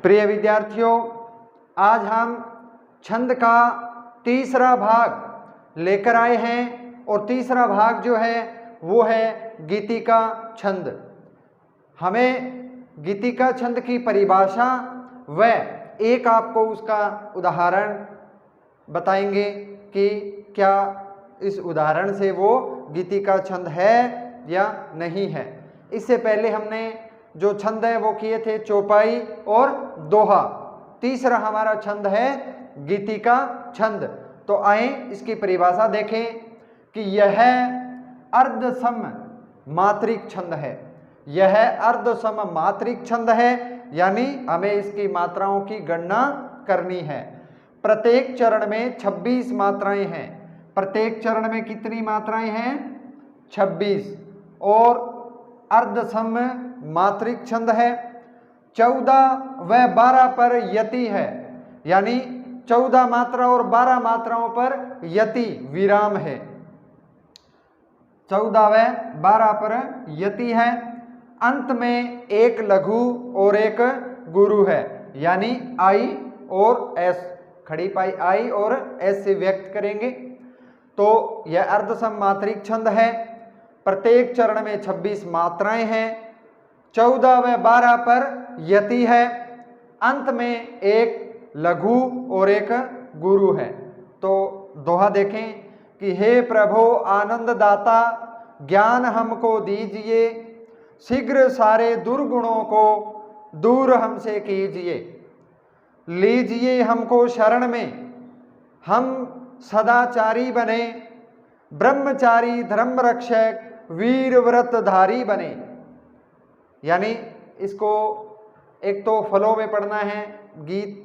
प्रिय विद्यार्थियों, आज हम छंद का तीसरा भाग लेकर आए हैं और तीसरा भाग जो है वो है गीतिका छंद। हमें गीतिका छंद की परिभाषा व एक आपको उसका उदाहरण बताएंगे कि क्या इस उदाहरण से वो गीतिका छंद है या नहीं है। इससे पहले हमने जो छंद है वो किए थे चौपाई और दोहा। तीसरा हमारा छंद है गीतिका छंद। तो आए इसकी परिभाषा देखें कि यह अर्धसम मात्रिक छंद है। यह अर्धसम मात्रिक छंद है, यानी हमें इसकी मात्राओं की गणना करनी है। प्रत्येक चरण में 26 मात्राएं हैं। प्रत्येक चरण में कितनी मात्राएं हैं? 26। और अर्धसम मात्रिक छंद है। 14 व 12 पर यति है, यानी 14 मात्रा और 12 मात्राओं पर यति विराम है। 14 व 12 पर यति है। अंत में एक लघु और एक गुरु है, यानी आई और एस, खड़ी पाई आई और एस से व्यक्त करेंगे। तो यह अर्धसम मात्रिक छंद है। प्रत्येक चरण में 26 मात्राएं हैं। 14 व 12 पर यति है। अंत में एक लघु और एक गुरु है। तो दोहा देखें कि हे प्रभु आनंद दाता ज्ञान हमको दीजिए, शीघ्र सारे दुर्गुणों को दूर हमसे कीजिए। लीजिए हमको शरण में, हम सदाचारी बने, ब्रह्मचारी धर्म रक्षक वीर व्रतधारी बने। यानी इसको एक तो फलों में पढ़ना है गीत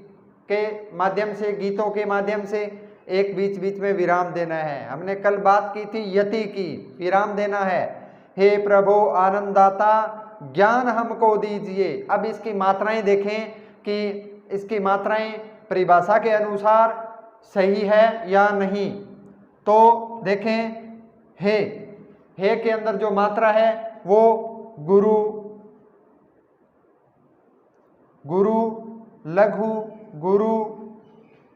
के माध्यम से, गीतों के माध्यम से, एक बीच बीच में विराम देना है। हमने कल बात की थी यति की, विराम देना है। हे प्रभु आनंददाता ज्ञान हमको दीजिए। अब इसकी मात्राएं देखें कि इसकी मात्राएं परिभाषा के अनुसार सही है या नहीं। तो देखें हे के अंदर जो मात्रा है वो गुरु, गुरु, लघु, गुरु,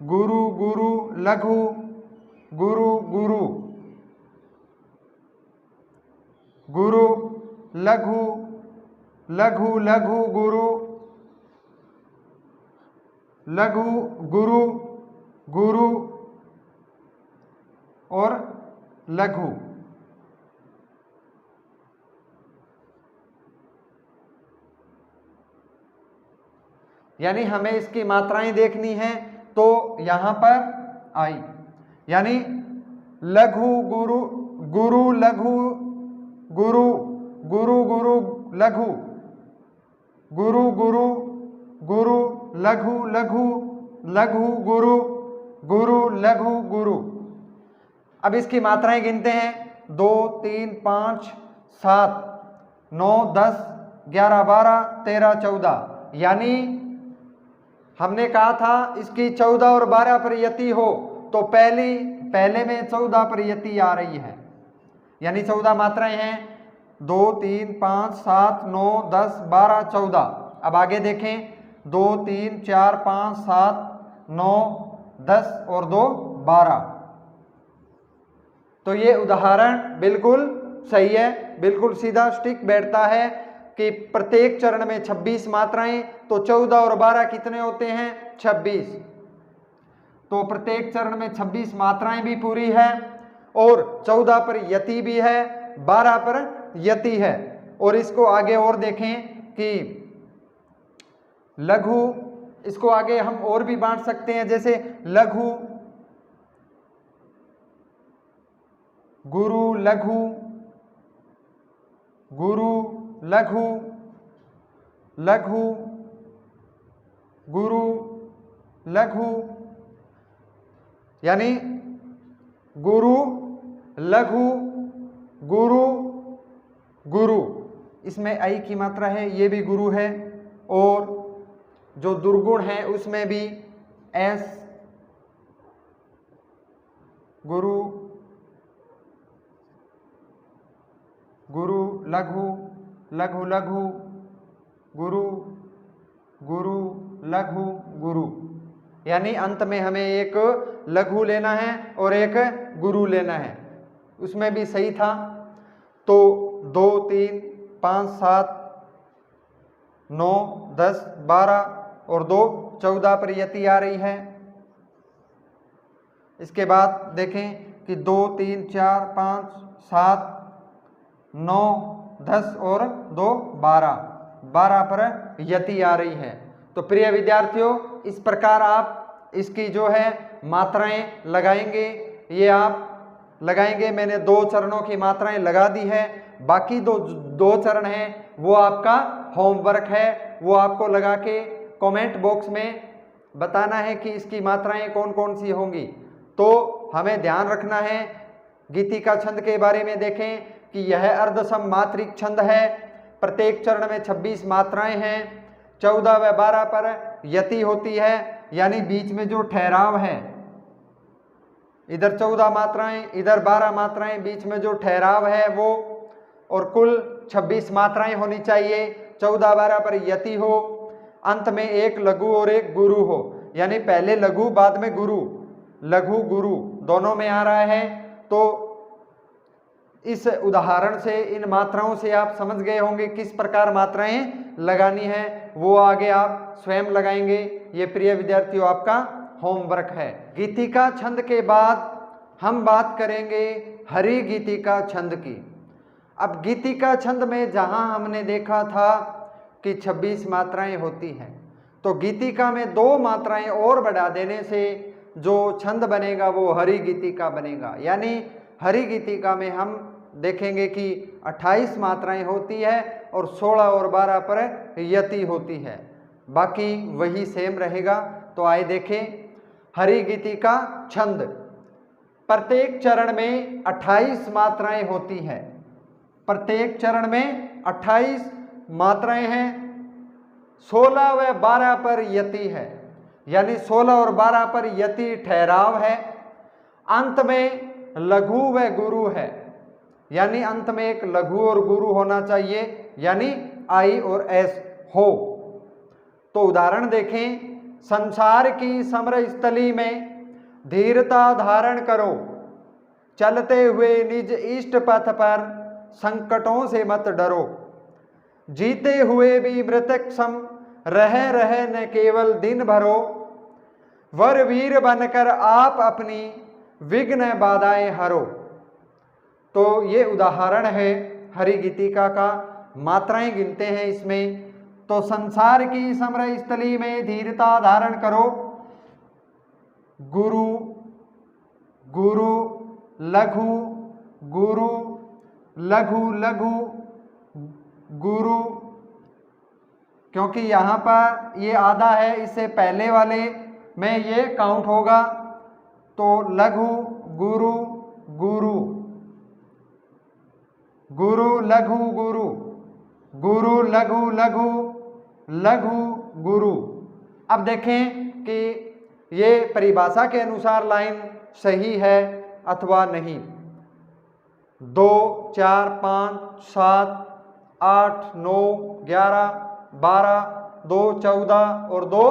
गुरु, गुरु, लघु, गुरु, गुरु, गुरु, लघु, लघु, लघु, गुरु, लघु, गुरु, गुरु और लघु। यानी हमें इसकी मात्राएं देखनी है। तो यहां पर आई, यानी लघु गुरु, गुरु लघु, गुरु, गुरु गुरु लघु, गुरु गुरु, गुरु लघु लघु, लघु गुरु, गुरु लघु गुरु। अब इसकी मात्राएं गिनते हैं। 2 3 5 7 9 10 11 12 13 14। यानी हमने कहा था इसकी 14 और 12 पर यति हो तो पहले में 14 पर यति आ रही है, यानी 14 मात्राएं हैं। 2 3 5 7 9 10 12 14। अब आगे देखें 2 3 4 5 7 9 10 और 2 12। तो ये उदाहरण बिल्कुल सही है, बिल्कुल सीधा स्टिक बैठता है कि प्रत्येक चरण में 26 मात्राएं, तो 14 और 12 कितने होते हैं? 26। तो प्रत्येक चरण में 26 मात्राएं भी पूरी है और 14 पर यति भी है, 12 पर यति है। और इसको आगे और देखें कि लघु, इसको आगे हम और भी बांट सकते हैं, जैसे लघु, गुरु लघु, गुरु लघु, लघु, गुरु लघु, यानी गुरु लघु, गुरु, गुरु। इसमें आई की मात्रा है, ये भी गुरु है। और जो दुर्गुण है उसमें भी एस, गुरु, गुरु लघु, लघु लघु, गुरु, गुरु, लघु गुरु, यानी अंत में हमें एक लघु लेना है और एक गुरु लेना है। उसमें भी सही था। तो 2 3 5 7 9 10 12 और 2 14 पर यति आ रही है। इसके बाद देखें कि 2 3 4 5 7 9 10 और 2 12 पर यति आ रही है। तो प्रिय विद्यार्थियों, इस प्रकार आप इसकी जो है मात्राएं लगाएंगे, ये आप लगाएंगे। मैंने 2 चरणों की मात्राएं लगा दी है, बाकी दो चरण हैं वो आपका होमवर्क है, वो आपको लगा के कमेंट बॉक्स में बताना है कि इसकी मात्राएं कौन कौन सी होंगी। तो हमें ध्यान रखना है, गीतिका छंद के बारे में देखें कि यह अर्धसम मात्रिक छंद है। प्रत्येक चरण में 26 मात्राएं हैं, 14 व 12 पर यति होती है, यानी बीच में जो ठहराव है, इधर 14 मात्राएं इधर 12 मात्राएं, बीच में जो ठहराव है वो, और कुल 26 मात्राएं होनी चाहिए। 14 12 पर यति हो, अंत में एक लघु और एक गुरु हो, यानी पहले लघु बाद में गुरु, लघु गुरु दोनों में आ रहा है। तो इस उदाहरण से, इन मात्राओं से आप समझ गए होंगे किस प्रकार मात्राएं लगानी है, वो आगे आप स्वयं लगाएंगे। ये प्रिय विद्यार्थियों आपका होमवर्क है। गीतिका छंद के बाद हम बात करेंगे हरि गीतिका छंद की। अब गीतिका छंद में जहां हमने देखा था कि 26 मात्राएं होती हैं, तो गीतिका में 2 मात्राएं और बढ़ा देने से जो छंद बनेगा वो हरि गीतिका बनेगा। यानी हरि गीतिका में हम देखेंगे कि 28 मात्राएं होती है और 16 और 12 पर यति होती है, बाकी वही सेम रहेगा। तो आइए देखें हरि गीतिका छंद। प्रत्येक चरण में 28 मात्राएं होती हैं, प्रत्येक चरण में 28 मात्राएं हैं। 16 व 12 पर यति है, यानी 16 और 12 पर यति ठहराव है। अंत में लघु व गुरु है, यानी अंत में एक लघु और गुरु होना चाहिए, यानी आई और एस हो। तो उदाहरण देखें, संसार की समर स्थली में धीरता धारण करो, चलते हुए निज इष्ट पथ पर संकटों से मत डरो, जीते हुए भी मृतक सम रह न केवल दिन भरो, वर वीर बनकर आप अपनी विघ्न बाधाएं हरो। तो ये उदाहरण है हरि गीतिका का, मात्राएं गिनते हैं इसमें। तो संसार की समर स्थली में धीरता धारण करो, गुरु गुरु लघु गुरु लघु लघु गुरु, क्योंकि यहाँ पर ये आधा है, इससे पहले वाले में ये काउंट होगा। तो लघु गुरु गुरु गुरु लघु गुरु गुरु लघु लघु लघु गुरु। अब देखें कि ये परिभाषा के अनुसार लाइन सही है अथवा नहीं। 2 4 5 7 8 9 11 12 2 14 और 2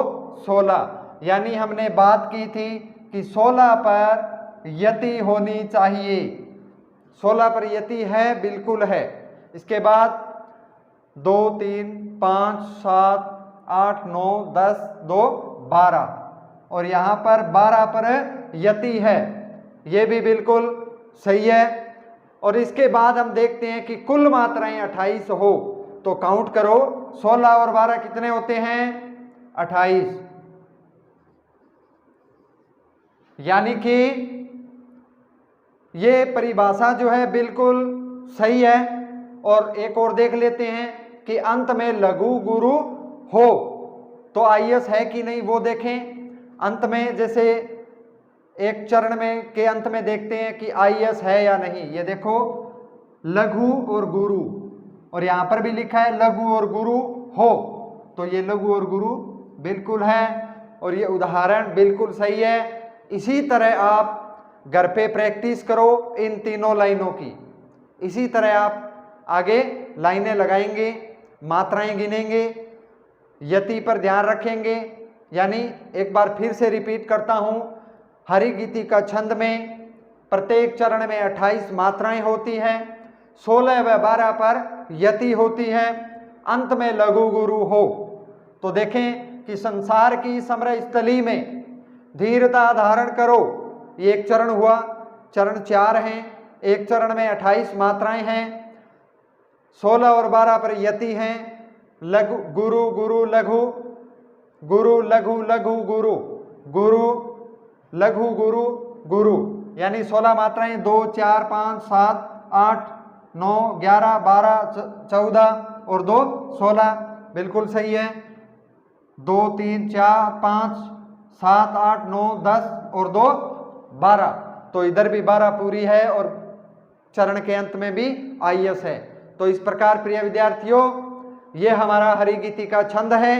16, यानी हमने बात की थी कि 16 पर यति होनी चाहिए। 16 पर यति है, बिल्कुल है। इसके बाद 2 3 5 7 8 9 10 2 12 और यहाँ पर 12 पर यति है, ये भी बिल्कुल सही है। और इसके बाद हम देखते हैं कि कुल मात्राएं 28 हो, तो काउंट करो 16 और 12 कितने होते हैं? 28। यानी कि ये परिभाषा जो है बिल्कुल सही है। और एक और देख लेते हैं कि अंत में लघु गुरु हो तो आईएस है कि नहीं वो देखें। अंत में जैसे एक चरण में के अंत में देखते हैं कि आईएस है या नहीं। ये देखो लघु और गुरु, और यहाँ पर भी लिखा है लघु और गुरु हो, तो ये लघु और गुरु बिल्कुल है और ये उदाहरण बिल्कुल सही है। इसी तरह आप घर पे प्रैक्टिस करो इन तीनों लाइनों की। इसी तरह आप आगे लाइनें लगाएंगे, मात्राएं गिनेंगे, यति पर ध्यान रखेंगे। यानी एक बार फिर से रिपीट करता हूं, हरिगीति का छंद में प्रत्येक चरण में 28 मात्राएं होती हैं, 16 व 12 पर यति होती है, अंत में लघु गुरु हो। तो देखें कि संसार की समर स्थली में धीरता धारण करो, ये एक चरण हुआ। चरण 4 हैं, एक चरण में 28 मात्राएं हैं, 16 और 12 पर यति हैं, लघु गुरु गुरु लघु गुरु लघु लघु गुरु गुरु लघु गुरु गुरु, यानी 16 मात्राएं, 2 4 5 7 8 9 11 12 14 और 2 16, बिल्कुल सही है। 2 3 4 5 7 8 9 10 और 2 12, तो इधर भी 12 पूरी है और चरण के अंत में भी IS है। तो इस प्रकार प्रिय विद्यार्थियों, ये हमारा हरिगीति का छंद है।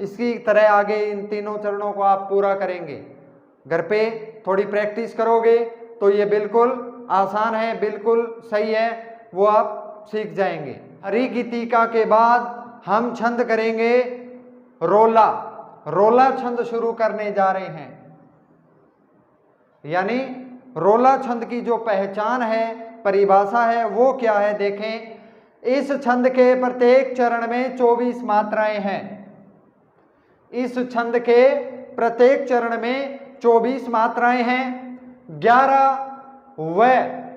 इसी तरह आगे इन तीनों चरणों को आप पूरा करेंगे, घर पे थोड़ी प्रैक्टिस करोगे तो ये बिल्कुल आसान है, बिल्कुल सही है, वो आप सीख जाएंगे। हरिगीतिका के बाद हम छंद करेंगे रोला। रोला छंद शुरू करने जा रहे हैं। यानी रोला छंद की जो पहचान है, परिभाषा है, वो क्या है देखें। इस छंद के प्रत्येक चरण में 24 मात्राएं हैं। इस छंद के प्रत्येक चरण में 24 मात्राएं हैं, 11 व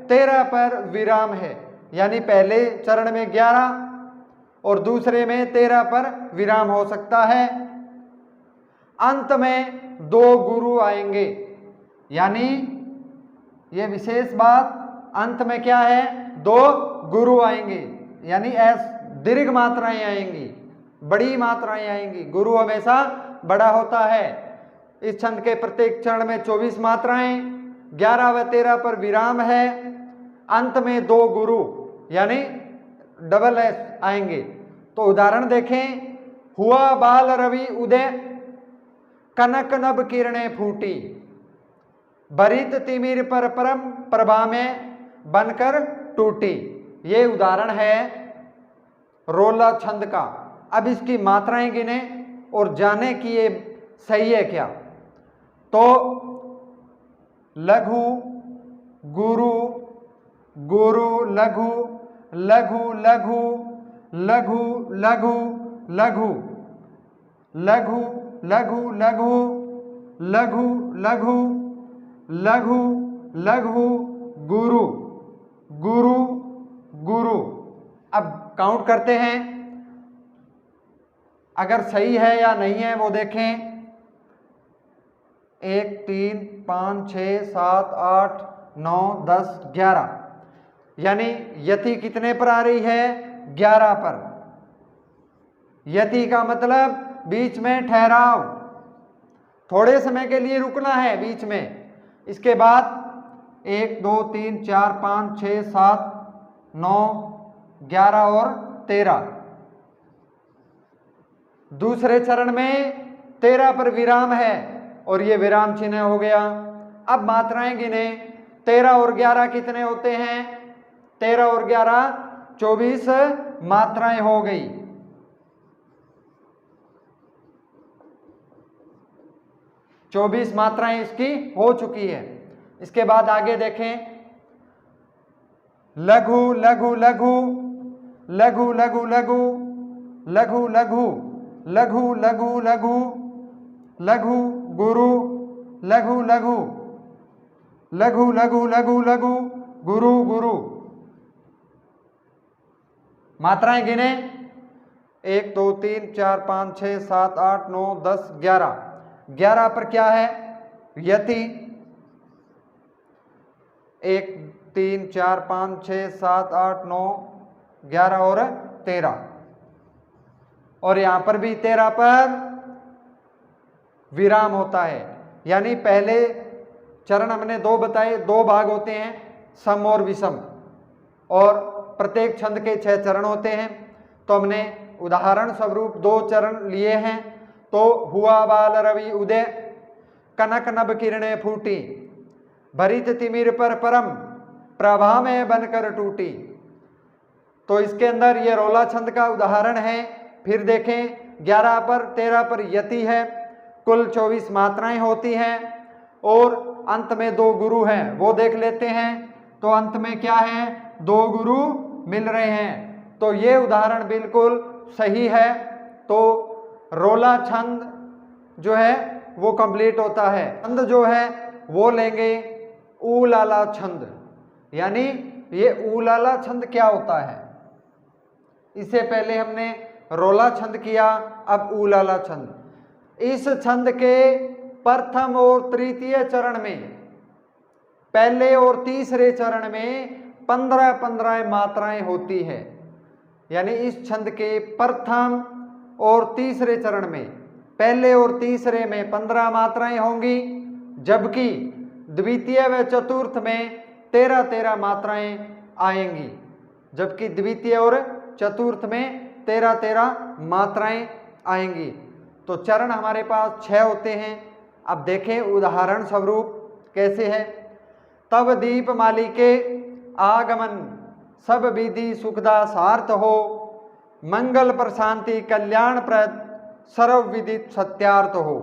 13 पर विराम है। यानी पहले चरण में 11 और दूसरे में 13 पर विराम हो सकता है। अंत में 2 गुरु आएंगे। यानी ये विशेष बात, अंत में क्या है, 2 गुरु आएंगे, यानी दीर्घ मात्राएं आएंगी, बड़ी मात्राएं आएंगी। गुरु हमेशा बड़ा होता है। इस छंद के प्रत्येक चरण में 24 मात्राएं, 11 व 13 पर विराम है, अंत में 2 गुरु यानी डबल S आएंगे। तो उदाहरण देखें, हुआ बाल रवि उदय, कनक नभ किरणें फूटी, भरित तिमिर पर परम प्रभा में बनकर टूटी। ये उदाहरण है रोला छंद का। अब इसकी मात्राएं गिने और जाने कि ये सही है क्या। तो लघु गुरु गुरु लघु लघु लघु लघु लघु लघु लघु लघु लघु लघु लघु लघु लघु गुरु गुरु गुरु। अब काउंट करते हैं, अगर सही है या नहीं है वो देखें। 1 3 5 6 7 8 9 10 11, यानी यति कितने पर आ रही है, 11 पर। यति का मतलब बीच में ठहराव, थोड़े समय के लिए रुकना है बीच में। इसके बाद 1 2 3 4 5 6 7 9 11 और 13। दूसरे चरण में 13 पर विराम है और ये विराम चिन्ह हो गया। अब मात्राएं गिने, 13 और 11 कितने होते हैं, 13 और 11 24 मात्राएं हो गई। चौबीस मात्राएं इसकी हो चुकी है। इसके बाद आगे देखें, लघु लघु लघु लघु लघु लघु लघु लघु लघु लघु लघु लघु गुरु लघु लघु लघु लघु लघु लघु गुरु गुरु। मात्राएं गिने, 1 2 3 4 5 6 7 8 9 10 11। 11 पर क्या है, यति। 1 3 4 5 6 7 8 9 11 और 13। और यहां पर भी 13 पर विराम होता है। यानी पहले चरण हमने 2 बताए, 2 भाग होते हैं, सम और विषम, और प्रत्येक छंद के 6 चरण होते हैं। तो हमने उदाहरण स्वरूप 2 चरण लिए हैं। तो हुआ बाल रवि उदय, कनक नभ किरणें फूटी, भरित तिमिर पर परम प्रभा में बनकर टूटी। तो इसके अंदर ये रोला छंद का उदाहरण है। फिर देखें, 11 पर 13 पर यति है, कुल 24 मात्राएं होती हैं और अंत में 2 गुरु हैं, वो देख लेते हैं। तो अंत में क्या है, 2 गुरु मिल रहे हैं। तो ये उदाहरण बिल्कुल सही है। तो रोला छंद जो है वो कंप्लीट होता है। छंद जो है वो लेंगे ऊलाला छंद। यानी ये ऊलाला छंद क्या होता है, इससे पहले हमने रोला छंद किया, अब ऊलाला छंद। इस छंद के प्रथम और तृतीय चरण में, पहले और तीसरे चरण में 15-15 मात्राएं होती है। यानी इस छंद के प्रथम और तीसरे चरण में, पहले और तीसरे में 15 मात्राएं होंगी, जबकि द्वितीय व चतुर्थ में 13-13 मात्राएं आएंगी। जबकि द्वितीय और चतुर्थ में 13-13 मात्राएं आएंगी। तो चरण हमारे पास 6 होते हैं। अब देखें उदाहरण स्वरूप कैसे है। तब दीपमाली के आगमन सब विधि सुखदा सार्थ हो, मंगल प्रशांति कल्याण प्रद सर्व विदित सत्यार्थ हो।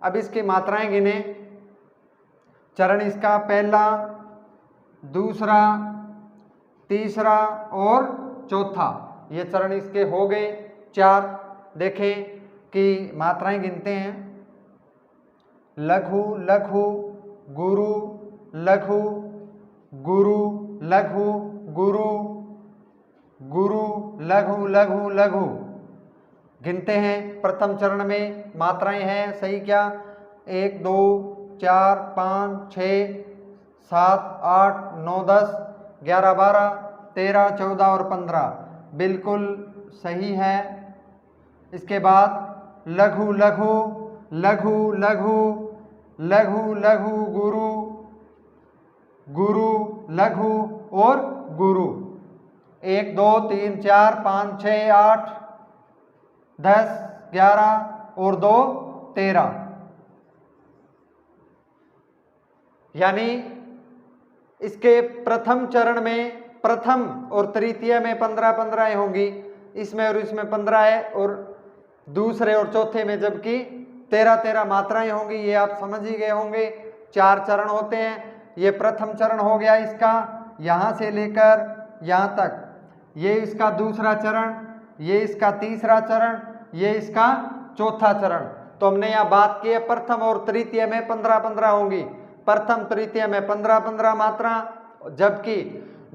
अब इसकी मात्राएं गिने। चरण इसका पहला, दूसरा, तीसरा और चौथा, ये चरण इसके हो गए 4। देखें कि मात्राएं गिनते हैं। लघु लघु गुरु लघु गुरु लघु गुरु गुरु लघु लघु लघु गिनते हैं। प्रथम चरण में मात्राएं हैं सही क्या, 1 2 4 5 6 7 8 9 10 11 12 13 14 और 15 बिल्कुल सही है। इसके बाद लघु लघु लघु लघु लघु लघु गुरु गुरु लघु और गुरु, 1 2 3 4 5 6 8 10 11 और 2 13। यानी इसके प्रथम चरण में प्रथम और तृतीय में 15-15 होंगी, इसमें और इसमें 15 है, और दूसरे और चौथे में जबकि 13-13 मात्राएं होंगी। ये आप समझ ही गए होंगे। 4 चरण होते हैं। ये प्रथम चरण हो गया इसका, यहाँ से लेकर यहाँ तक। ये इसका दूसरा चरण, ये इसका तीसरा चरण, ये इसका चौथा चरण। तो हमने यहाँ बात की है प्रथम और तृतीय में 15-15 होंगी, प्रथम तृतीय में 15-15 मात्रा, जबकि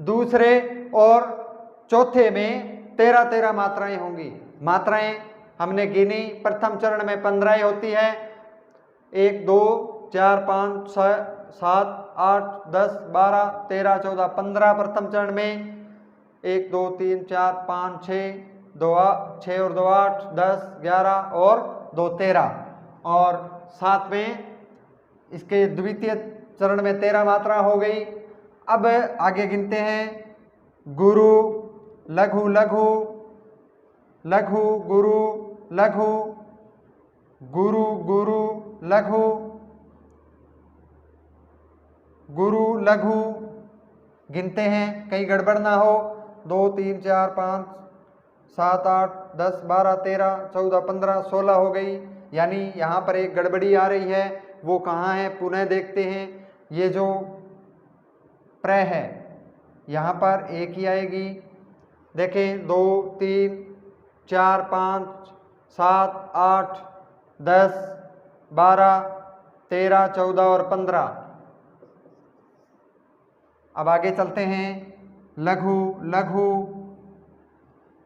दूसरे और चौथे में 13-13 मात्राएं होंगी। मात्राएं हमने गिनी। प्रथम चरण में 15 होती है, 1 2 4 5 6 7 8 10 12 13 14 15 प्रथम चरण में, 1 2 3 4 5 6 2 6 और 2 8 10 11 और 2 13, और साथ में इसके द्वितीय चरण में 13 मात्रा हो गई। अब आगे गिनते हैं। गुरु लघु लघु लघु गुरु लघु गुरु गुरु लघु गुरु लघु गिनते हैं, कहीं गड़बड़ ना हो। 2 3 4 5 7 8 10 12 13 14 15 16 हो गई। यानी यहाँ पर एक गड़बड़ी आ रही है, वो कहाँ है पुनः देखते हैं। ये जो प्र है यहाँ पर एक ही आएगी। देखें 2 3 4 5 7 8 10 12 13 14 और 15। अब आगे चलते हैं। लघु लघु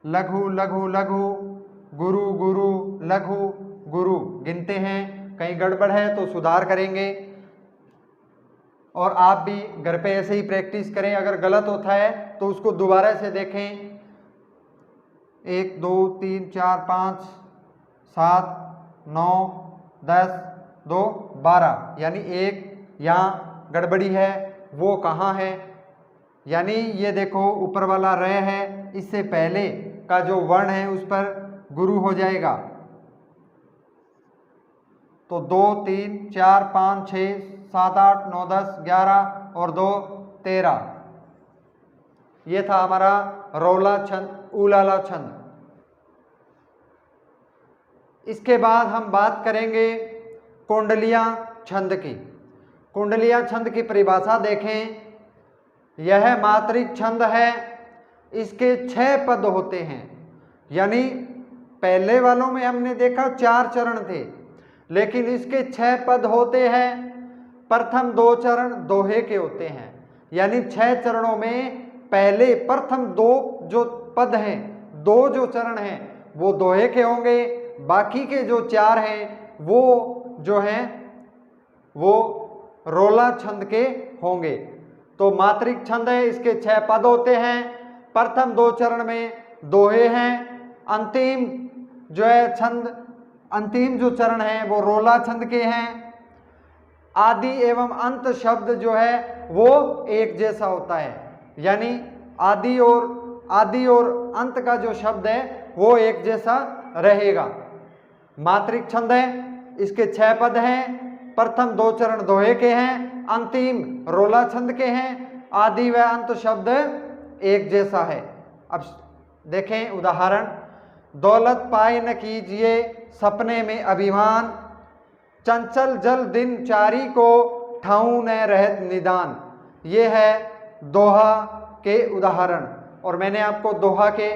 लघु लघु लघु गुरु गुरु लघु गुरु गिनते हैं, कहीं गड़बड़ है तो सुधार करेंगे। और आप भी घर पे ऐसे ही प्रैक्टिस करें, अगर गलत होता है तो उसको दोबारा से देखें। 1 2 3 4 5 7 9 10 2 12, यानी एक यहाँ गड़बड़ी है, वो कहाँ है। यानी ये देखो ऊपर वाला र है, इससे पहले का जो वर्ण है उस पर गुरु हो जाएगा। तो 2 3 4 5 6 7 8 9 10 11 और 2 13। ये था हमारा रोला छंद, उलाला छंद। इसके बाद हम बात करेंगे कुंडलियाँ छंद की। कुंडलियाँ छंद की परिभाषा देखें। यह मात्रिक छंद है, इसके 6 पद होते हैं। यानी पहले वालों में हमने देखा 4 चरण थे, लेकिन इसके 6 पद होते हैं। प्रथम 2 चरण दोहे के होते हैं, यानी 6 चरणों में पहले प्रथम 2 जो पद हैं, 2 जो चरण हैं वो दोहे के होंगे, बाकी के जो 4 हैं वो जो हैं वो रोला छंद के होंगे। तो मात्रिक छंद है, इसके 6 पद होते हैं। प्रथम 2 चरण में दोहे हैं। अंतिम जो है छंद, अंतिम जो चरण है वो रोला छंद के हैं। आदि एवं अंत शब्द जो है वो एक जैसा होता है, यानी आदि और अंत का जो शब्द है वो एक जैसा रहेगा। मात्रिक छंद है, इसके 6 पद हैं। प्रथम 2 चरण दोहे के हैं, अंतिम रोला छंद के हैं। आदि व अंत शब्द एक जैसा है। अब देखें उदाहरण। दौलत पाए न कीजिए सपने में अभिमान, चंचल जल दिन चारी को ठाऊं न रहत निदान। ये है दोहा के उदाहरण, और मैंने आपको दोहा के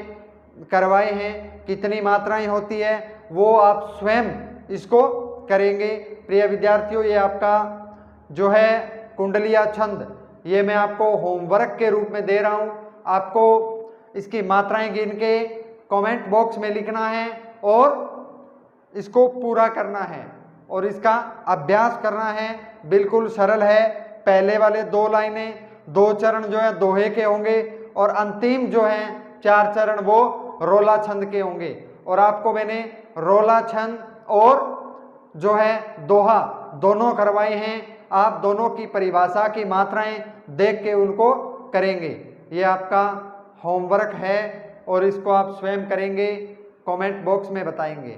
करवाए हैं। कितनी मात्राएं होती है वो आप स्वयं इसको करेंगे। प्रिय विद्यार्थियों, ये आपका जो है कुंडलिया छंद, ये मैं आपको होमवर्क के रूप में दे रहा हूँ। आपको इसकी मात्राएं गिन के कमेंट बॉक्स में लिखना है और इसको पूरा करना है और इसका अभ्यास करना है। बिल्कुल सरल है। पहले वाले 2 लाइनें, 2 चरण जो है दोहे के होंगे और अंतिम जो है 4 चरण वो रोला छंद के होंगे। और आपको मैंने रोला छंद और जो है दोहा दोनों करवाए हैं। आप दोनों की परिभाषा की मात्राएं देख के उनको करेंगे। ये आपका होमवर्क है और इसको आप स्वयं करेंगे, कमेंट बॉक्स में बताएंगे।